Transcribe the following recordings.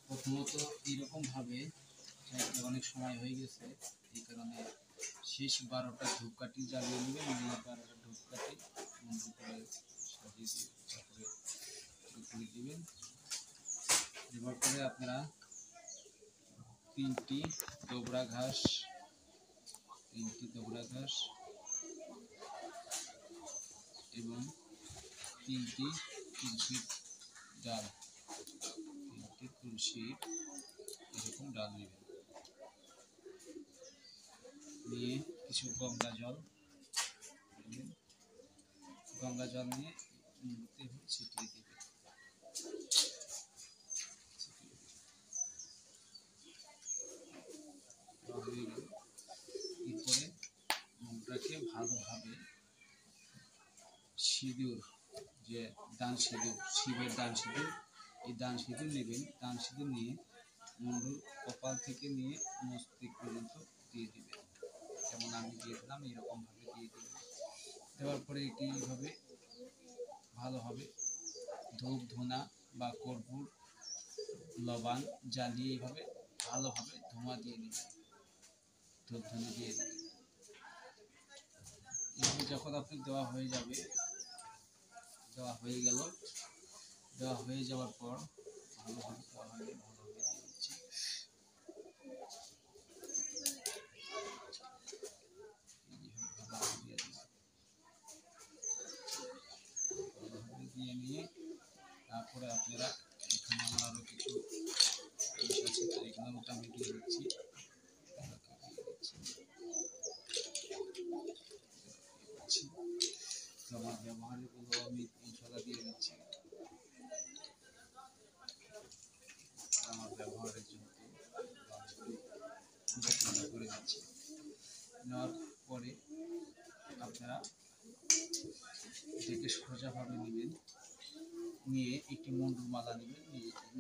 প্রথমত এরকমভাবে অনেক সময় হয়ে গেছে, এই কারণে শেষ 12টা ধূপকাঠি জ্বালিয়ে নেবেন। 12টা ধূপকাঠি মন্দির করে সাজিয়ে দিয়ে তারপরে করে দেবেন। দেওয়ার পরে আপনারা 3টি দোবড়া ঘাস এবং 3টি তুলসীর ডাল, 3টি তুলসীর এরকম ডাল নেবেন। নিয়ে কিছু গঙ্গা জল নিয়ে ছিটিয়ে দেবেন। এরপরে মুখটাকে ভালোভাবে সিঁদুর, যে দান সিঁদুর, শিবের দান সিঁদুর, এই দান সিঁদুর নেবেন। দান সিঁদুর নিয়ে মুন্ডুর কপাল থেকে নিয়ে মস্তিষ্ক পর্যন্ত দিয়ে দেবেন। যেমন আমি দিয়ে দিলাম, এরকমভাবে দিয়ে দেবেন। দেওয়ার পরে এটি এইভাবে ভালোভাবে ধূপ ধুনা বা কর্পূর লবণ জ্বালিয়ে এইভাবে ভালোভাবে ধোঁয়া দিয়ে নেবেন, ধূপ ধুনা দিয়ে দেবেন। এইভাবে যখন আপনি দেওয়া হয়ে যাবে, দেওয়া হয়ে গেল, দেওয়া হয়ে যাওয়ার পর ভালোভাবে দেওয়া হয়ে ভালোভাবে দিয়ে দিচ্ছি। দিয়ে নিয়ে তারপরে আপনারা এখানে আমার আরও কিছু জিনিস আছে, তো এগুলো আমি দিয়ে দিচ্ছি। আমার ব্যবহারগুলো আমি ইনশাল্লাহ দিয়ে দিচ্ছি। আমার ব্যবহারের জন্য করে দিচ্ছি। নেওয়ার পরে আপনারা এটাকে সোজাভাবে নেবেন, নিয়ে একটি মন্ডুর মালা নেবেন।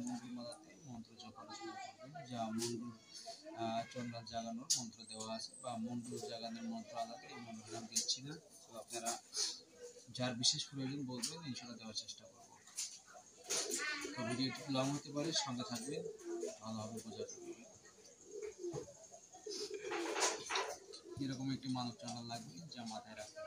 মন্ডুর মালাতে মন্ত্র জপনা শুরু করবেন, যা মন্ডুর চন্ডাল জাগানোর মন্ত্র দেওয়া আছে, বা মন্ডুর জাগানোর মন্ত্র আলাদা, এই মন্ত্র আমি দিচ্ছি না। তো আপনারা যার বিশেষ প্রয়োজন বলবেন, ইনশাল্লাহ দেওয়ার চেষ্টা করব। তো ভিডিওটি লং হতে পারে, সঙ্গে থাকবেন, ভালোভাবে বোঝার করবেন। এরকম একটি মানব চন্ডাল লাগবে, যা মাথায় রাখবেন।